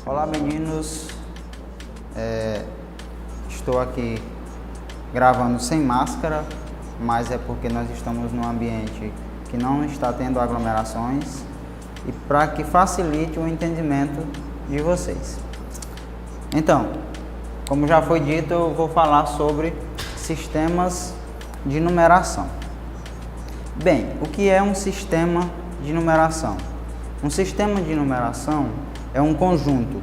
Olá meninos, estou aqui gravando sem máscara, mas é porque nós estamos num ambiente que não está tendo aglomerações e para que facilite o entendimento de vocês. Então, como já foi dito, eu vou falar sobre sistemas de numeração. Bem, o que é um sistema de numeração? Um sistema de numeração é um conjunto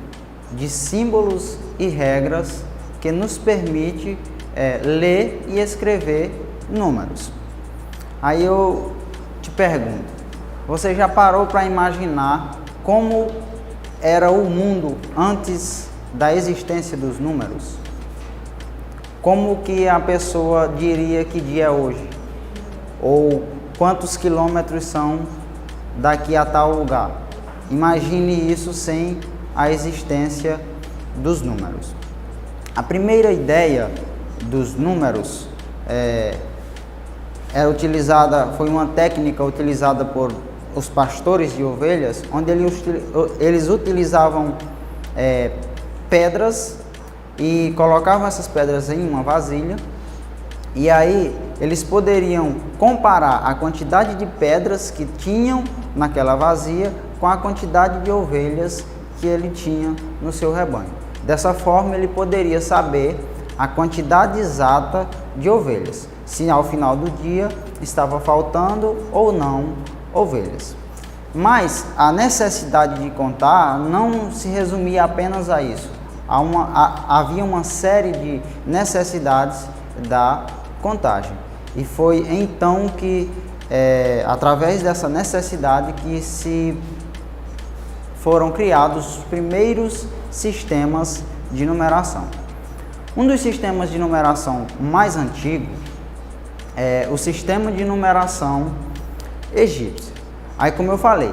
de símbolos e regras que nos permite ler e escrever números. Aí eu te pergunto, você já parou para imaginar como era o mundo antes da existência dos números? Como que a pessoa diria que dia é hoje? Ou quantos quilômetros são daqui a tal lugar? Imagine isso sem a existência dos números. A primeira ideia dos números foi uma técnica utilizada por os pastores de ovelhas, onde eles utilizavam pedras e colocavam essas pedras em uma vasilha, e aí eles poderiam comparar a quantidade de pedras que tinham naquela vasilha com a quantidade de ovelhas que ele tinha no seu rebanho. Dessa forma ele poderia saber a quantidade exata de ovelhas, se ao final do dia estava faltando ou não ovelhas. Mas a necessidade de contar não se resumia apenas a isso. Havia uma série de necessidades da contagem. E foi então que, através dessa necessidade, que se foram criados os primeiros sistemas de numeração. Um dos sistemas de numeração mais antigos é o sistema de numeração egípcio. Aí, como eu falei,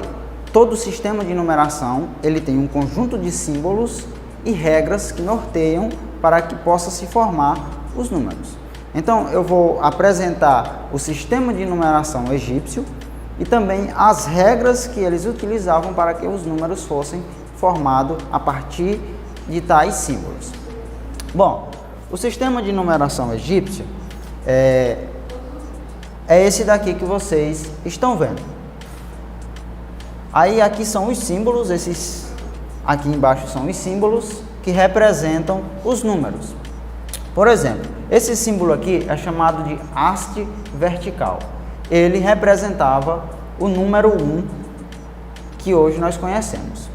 todo sistema de numeração ele tem um conjunto de símbolos e regras que norteiam para que possa se formar os números. Então, eu vou apresentar o sistema de numeração egípcio e também as regras que eles utilizavam para que os números fossem formados a partir de tais símbolos. Bom, o sistema de numeração egípcio é esse daqui que vocês estão vendo. Aí aqui são os símbolos, esses aqui embaixo são os símbolos que representam os números. Por exemplo, esse símbolo aqui é chamado de haste vertical. Ele representava o número 1 que hoje nós conhecemos.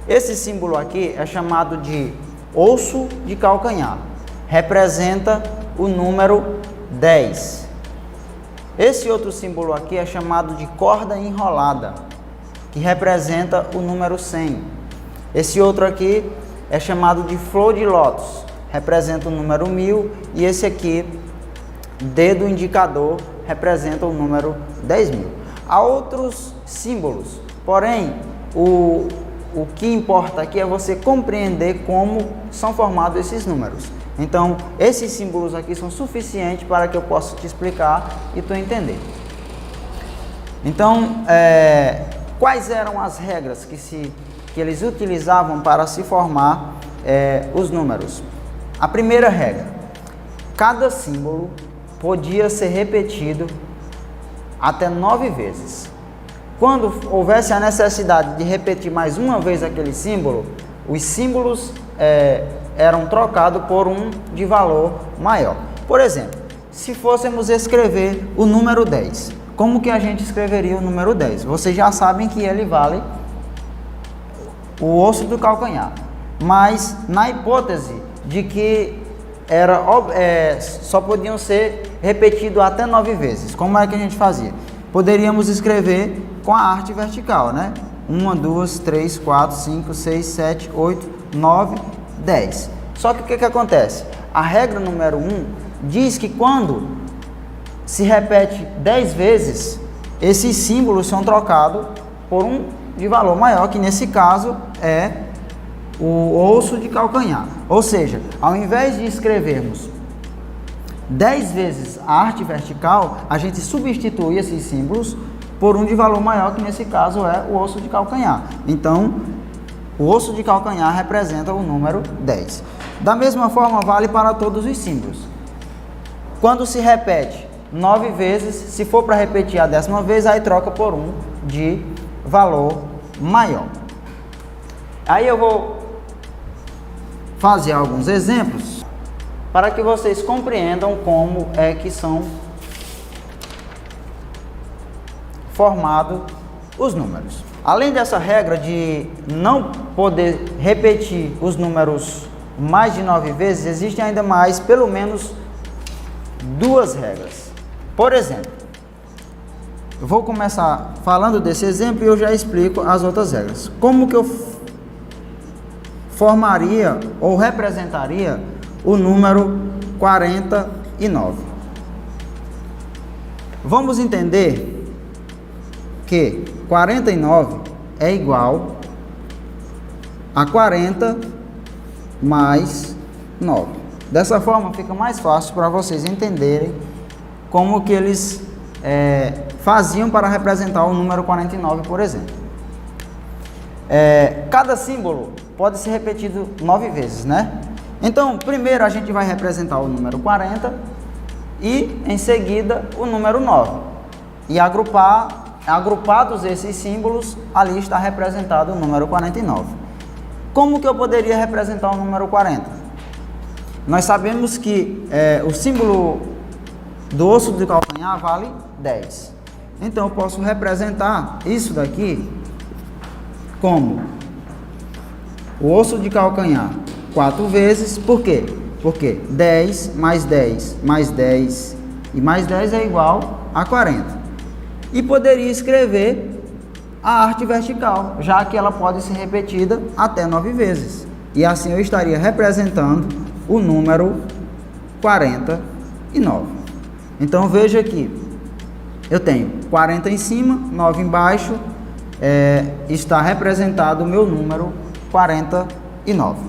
Esse símbolo aqui é chamado de osso de calcanhar. Representa o número 10. Esse outro símbolo aqui é chamado de corda enrolada, que representa o número 100. Esse outro aqui é chamado de flor de lótus, representa o número 1000, e esse aqui, dedo indicador, representa o número 10.000. Há outros símbolos, porém, o que importa aqui é você compreender como são formados esses números. Então, esses símbolos aqui são suficientes para que eu possa te explicar e tu entender. Então, quais eram as regras que eles utilizavam para se formar os números? A primeira regra: cada símbolo podia ser repetido até 9 vezes. Quando houvesse a necessidade de repetir mais uma vez aquele símbolo, os símbolos eram trocados por um de valor maior. Por exemplo, se fôssemos escrever o número 10, como que a gente escreveria o número 10? Vocês já sabem que ele vale o osso do calcanhar, mas na hipótese de que só podiam ser repetidos até 9 vezes, como é que a gente fazia? Poderíamos escrever com a arte vertical, né? 1, 2, 3, 4, 5, 6, 7, 8, 9, 10. Só que o que acontece? A regra número 1 diz que quando se repete 10 vezes, esses símbolos são trocados por um de valor maior, que nesse caso é o osso de calcanhar. Ou seja, ao invés de escrevermos 10 vezes a arte vertical, a gente substitui esses símbolos por um de valor maior, que nesse caso é o osso de calcanhar. Então, O osso de calcanhar representa o número 10. Da mesma forma, vale para todos os símbolos. Quando se repete 9 vezes, se for para repetir a 10ª vez, aí troca por um de valor maior. Aí eu vou fazer alguns exemplos para que vocês compreendam como é que são formados os números. Além dessa regra de não poder repetir os números mais de 9 vezes, existem ainda mais, pelo menos, 2 regras. Por exemplo, eu vou começar falando desse exemplo e eu já explico as outras regras. Como que eu formaria ou representaria o número 49? Vamos entender que 49 é igual a 40 mais 9. Dessa forma fica mais fácil para vocês entenderem como que eles faziam para representar o número 49, por exemplo. Cada símbolo pode ser repetido 9 vezes, né? Então, primeiro a gente vai representar o número 40 e, em seguida, o número 9. E agrupados esses símbolos, ali está representado o número 49. Como que eu poderia representar o número 40? Nós sabemos que o símbolo do osso de calcanhar vale 10. Então, eu posso representar isso daqui como o osso de calcanhar 4 vezes. Por quê? Porque 10 mais 10 mais 10 e mais 10 é igual a 40. E poderia escrever a arte vertical, já que ela pode ser repetida até 9 vezes. E assim eu estaria representando o número 49. Então veja aqui, eu tenho 40 em cima, 9 embaixo, está representado o meu número 49.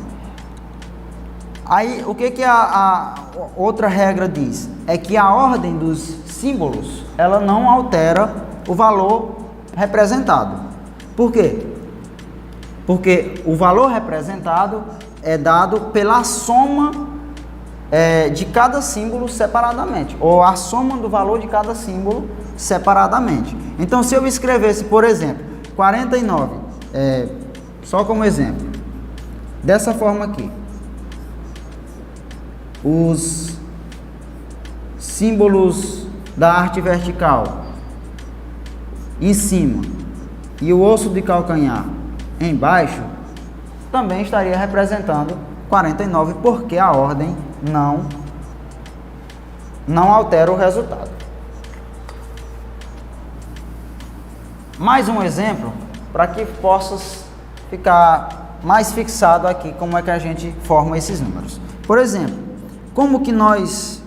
Aí o que a outra regra diz? É que a ordem dos símbolos, ela não altera o valor representado. Por quê? Porque o valor representado é dado pela soma de cada símbolo separadamente, ou a soma do valor de cada símbolo separadamente. Então, se eu escrevesse, por exemplo, 49, só como exemplo, dessa forma aqui, os símbolos da arte vertical em cima e o osso de calcanhar embaixo, também estaria representando 49, porque a ordem não altera o resultado. Mais um exemplo para que possas ficar mais fixado aqui como é que a gente forma esses números. Por exemplo, como que nós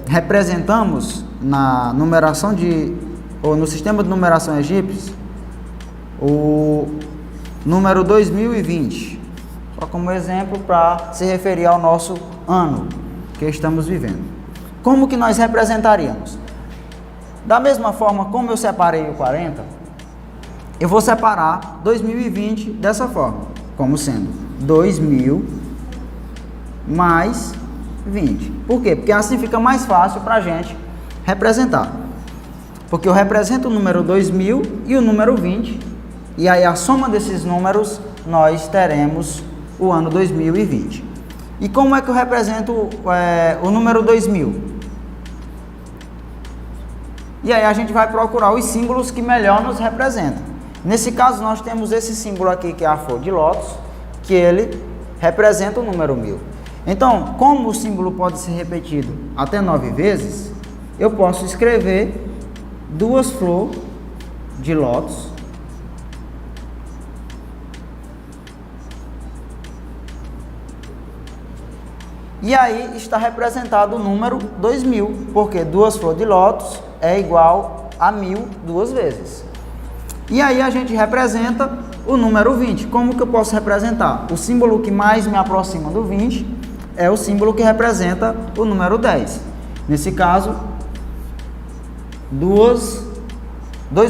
representamos na numeração ou no sistema de numeração egípcio o número 2020, só como exemplo para se referir ao nosso ano que estamos vivendo. Como que nós representaríamos? Da mesma forma como eu separei o 40, eu vou separar 2020 dessa forma, como sendo 2000 mais 20. Por quê? Porque assim fica mais fácil para a gente representar. Porque eu represento o número 2000 e o número 20, e aí a soma desses números nós teremos o ano 2020. E como é que eu represento o número 2000? E aí a gente vai procurar os símbolos que melhor nos representam. Nesse caso nós temos esse símbolo aqui que é a flor de lótus, que ele representa o número 1000. Então, como o símbolo pode ser repetido até 9 vezes, eu posso escrever 2 flores de lótus e aí está representado o número 2000, porque 2 flores de lótus é igual a 1000 2 vezes. E aí a gente representa o número 20. Como que eu posso representar? O símbolo que mais me aproxima do 20 é o símbolo que representa o número 10. Nesse caso, 2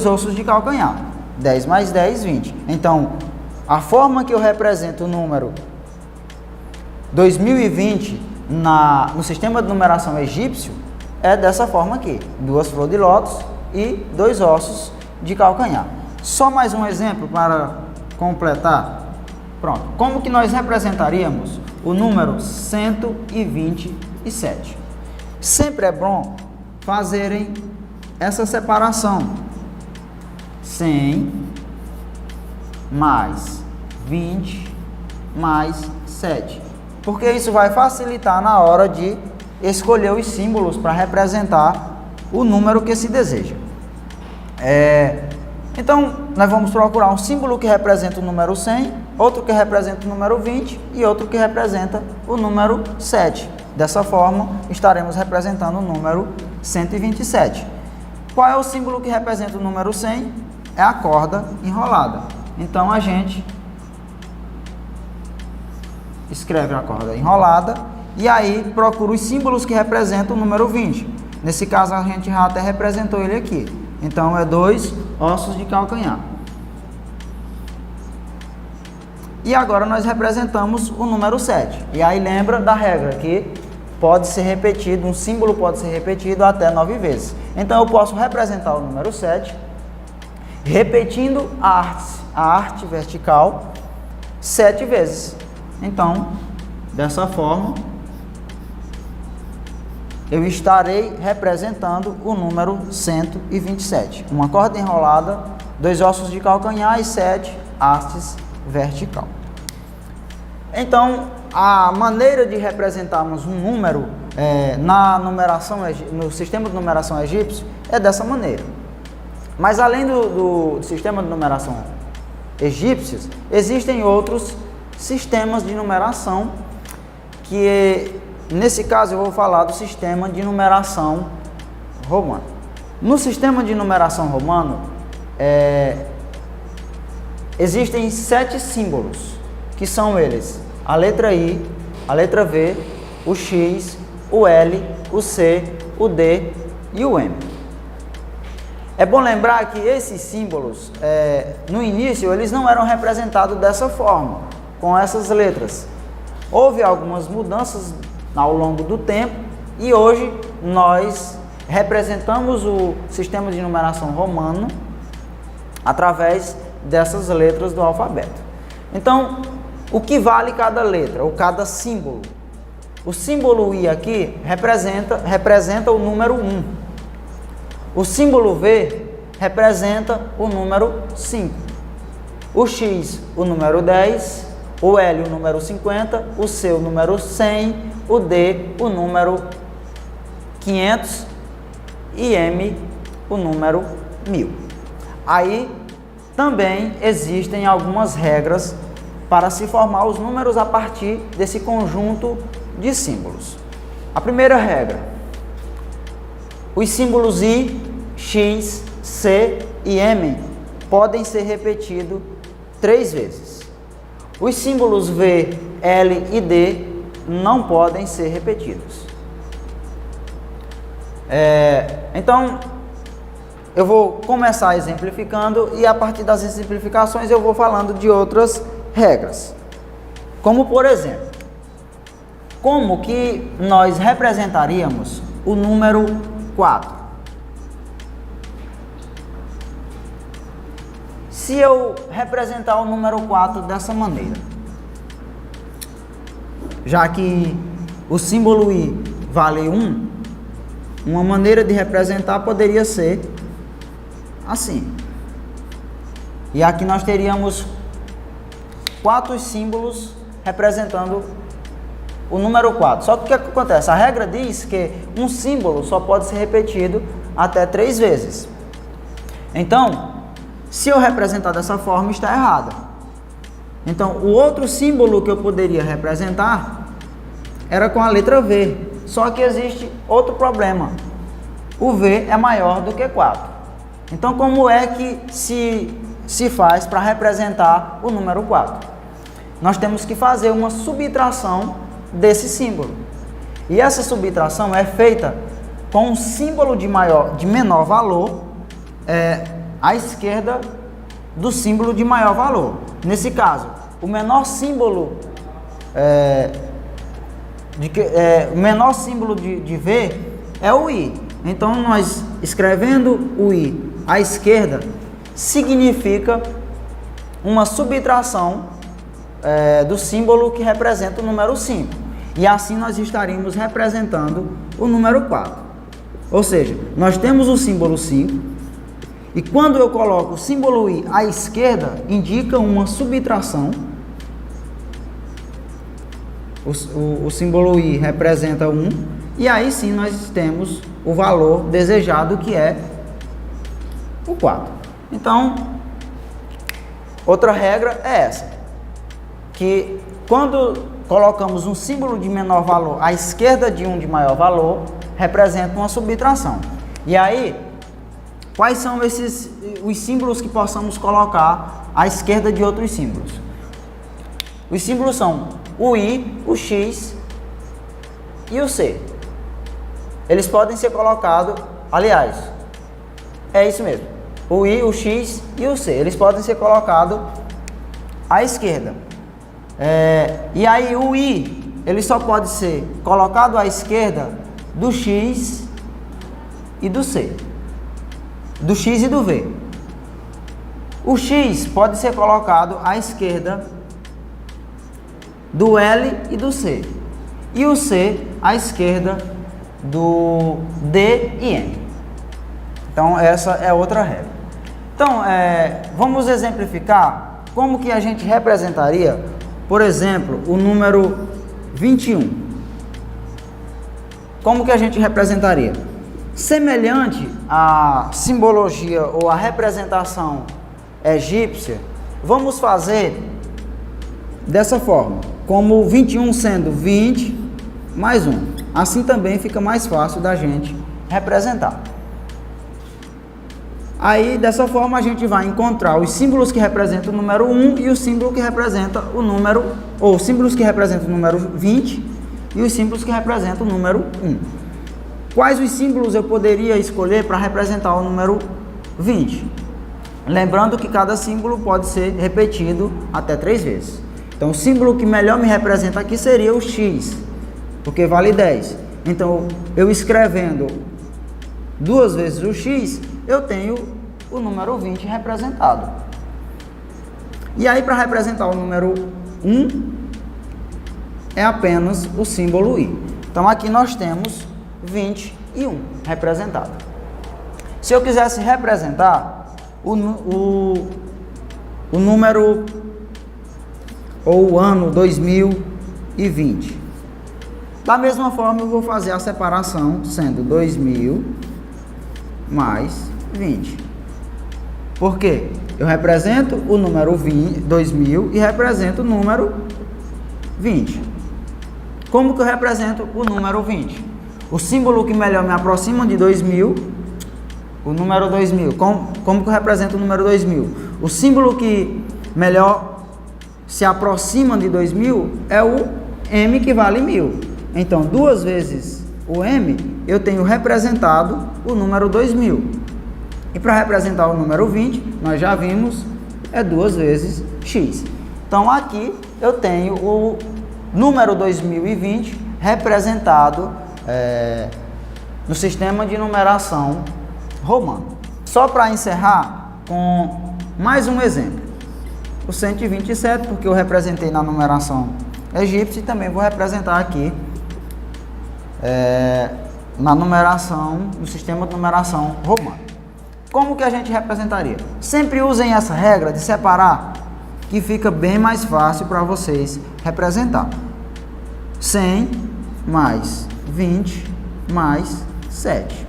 ossos de calcanhar. 10 mais 10, 20. Então, A forma que eu represento o número 2020 no sistema de numeração egípcio é dessa forma aqui: 2 flores de lótus e 2 ossos de calcanhar. Só mais um exemplo para completar. Pronto. Como que nós representaríamos o número 127? Sempre é bom fazerem essa separação: 100 mais 20 mais 7, porque isso vai facilitar na hora de escolher os símbolos para representar o número que se deseja. Então, nós vamos procurar um símbolo que representa o número 100, outro que representa o número 20 e outro que representa o número 7. Dessa forma, estaremos representando o número 127. Qual é o símbolo que representa o número 100? É a corda enrolada. Então, a gente escreve a corda enrolada e aí procura os símbolos que representam o número 20. Nesse caso, a gente já até representou ele aqui. Então, é 2 ossos de calcanhar. E agora nós representamos o número 7. E aí lembra da regra que pode ser repetido, um símbolo pode ser repetido até 9 vezes. Então, eu posso representar o número 7 repetindo a arte vertical 7 vezes. Então, dessa forma, eu estarei representando o número 127. Uma corda enrolada, 2 ossos de calcanhar e 7 hastes vertical. Então, a maneira de representarmos um número no sistema de numeração egípcio é dessa maneira. Mas além do sistema de numeração egípcios, existem outros sistemas de numeração que, nesse caso, eu vou falar do sistema de numeração romano. No sistema de numeração romano, existem 7 símbolos, que são eles: a letra I, a letra V, o X, o L, o C, o D e o M. É bom lembrar que esses símbolos, no início, eles não eram representados dessa forma, com essas letras. Houve algumas mudanças ao longo do tempo e hoje nós representamos o sistema de numeração romano através dessas letras do alfabeto. Então, o que vale cada letra ou cada símbolo? O símbolo I aqui representa o número 1. O símbolo V representa o número 5. O X, o número 10. O L, o número 50. O C, o número 100. O D, o número 500. E M, o número 1000. Aí também existem algumas regras para se formar os números a partir desse conjunto de símbolos. A primeira regra: os símbolos I, X, C e M podem ser repetidos 3 vezes. Os símbolos V, L e D não podem ser repetidos. Então, eu vou começar exemplificando e a partir das exemplificações eu vou falando de outras regras. Como, por exemplo, como que nós representaríamos o número 4? Se eu representar o número 4 dessa maneira, já que o símbolo I vale 1, uma maneira de representar poderia ser assim. E aqui nós teríamos 4 símbolos representando o número 4. Só que o que acontece? A regra diz que um símbolo só pode ser repetido até 3 vezes. Então, se eu representar dessa forma, está errado. Então, o outro símbolo que eu poderia representar era com a letra V. Só que existe outro problema. O V é maior do que 4. Então, como é que se faz para representar o número 4? Nós temos que fazer uma subtração desse símbolo. E essa subtração é feita com um símbolo de menor valor à esquerda do símbolo de maior valor. Nesse caso, o menor símbolo de V é o I. Então, nós escrevendo o I à esquerda significa uma subtração do símbolo que representa o número 5. E assim nós estaríamos representando o número 4. Ou seja, nós temos o símbolo 5 e quando eu coloco o símbolo I à esquerda, indica uma subtração. O símbolo I representa 1 e aí sim nós temos o valor desejado, que é o 4. Então, outra regra é essa, que quando colocamos um símbolo de menor valor à esquerda de um de maior valor, representa uma subtração. E aí, quais são os símbolos que possamos colocar à esquerda de outros símbolos? Os símbolos são o I, o X e o C. Eles podem ser colocados, aliás, é isso mesmo, o I, o X e o C. Eles podem ser colocados à esquerda. E aí o I, ele só pode ser colocado à esquerda do X e do C. Do X e do V. O X pode ser colocado à esquerda do L e do C. E o C à esquerda do D e M. Então, essa é outra regra. Então, vamos exemplificar como que a gente representaria, por exemplo, o número 21. Como que a gente representaria? Semelhante à simbologia ou à representação egípcia, vamos fazer dessa forma, como 21 sendo 20 mais 1. Assim também fica mais fácil da gente representar. Aí, dessa forma, a gente vai encontrar os símbolos que representam o número 1 e o símbolo que representa o número, ou símbolos que representam o número 20 e os símbolos que representam o número 1. Quais os símbolos eu poderia escolher para representar o número 20? Lembrando que cada símbolo pode ser repetido até 3 vezes. Então, o símbolo que melhor me representa aqui seria o X, porque vale 10. Então, eu escrevendo 2 vezes o X, eu tenho o número 20 representado. E aí, para representar o número 1, é apenas o símbolo I. Então, aqui nós temos 21 representado. Se eu quisesse representar o número ou o ano 2020, da mesma forma eu vou fazer a separação sendo 2000 mais 20. Por quê? Eu represento o número 2000 e represento o número 20. Como que eu represento o número 20? O símbolo que melhor me aproxima de 2000, o número 2000. Como que eu represento o número 2000? O símbolo que melhor se aproxima de 2000 é o M, que vale 1000. Então, 2 vezes o M, eu tenho representado o número 2000. E para representar o número 20, nós já vimos, é 2 vezes X. Então, aqui eu tenho o número 2020 representado no sistema de numeração romano. Só para encerrar com mais um exemplo. O 127, porque eu representei na numeração egípcia e também vou representar aqui na numeração, no sistema de numeração romano. Como que a gente representaria? Sempre usem essa regra de separar, que fica bem mais fácil para vocês representar. 100 mais 20 mais 7.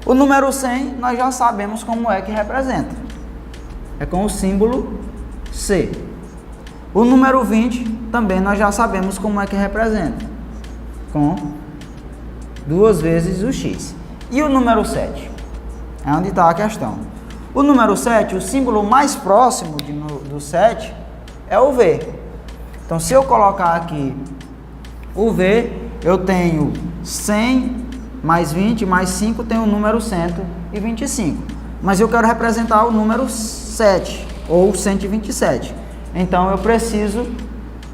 O número 100 nós já sabemos como é que representa. É com o símbolo C. O número 20 também nós já sabemos como é que representa. Com 2 vezes o X. E o número 7? É onde está a questão. O número 7, o símbolo mais próximo do 7 é o V. Então, se eu colocar aqui o V, eu tenho 100 mais 20 mais 5, tem o número 125. mas eu quero representar o número 7 ou 127. Então eu preciso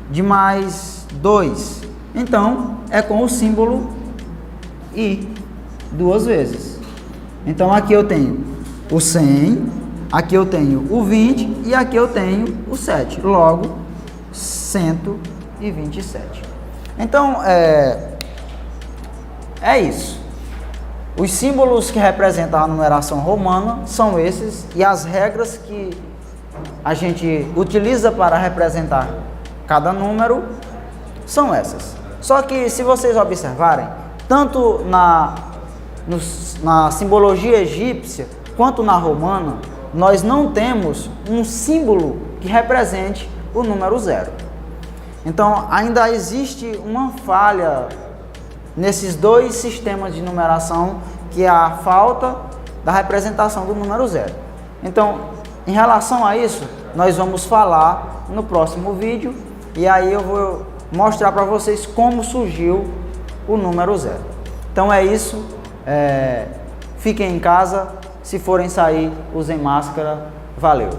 de mais 2. Então é com o símbolo I duas vezes. Então aqui eu tenho o 100, aqui eu tenho o 20 e aqui eu tenho o 7. Logo, 127. Então é isso. Os símbolos que representam a numeração romana são esses, e as regras que a gente utiliza para representar cada número são essas. Só que, se vocês observarem, tanto na simbologia egípcia quanto na romana, nós não temos um símbolo que represente o número 0. Então, ainda existe uma falha nesses dois sistemas de numeração, que é a falta da representação do número 0. Então, em relação a isso, nós vamos falar no próximo vídeo, e aí eu vou mostrar para vocês como surgiu o número 0. Então é isso, fiquem em casa, se forem sair, usem máscara, valeu!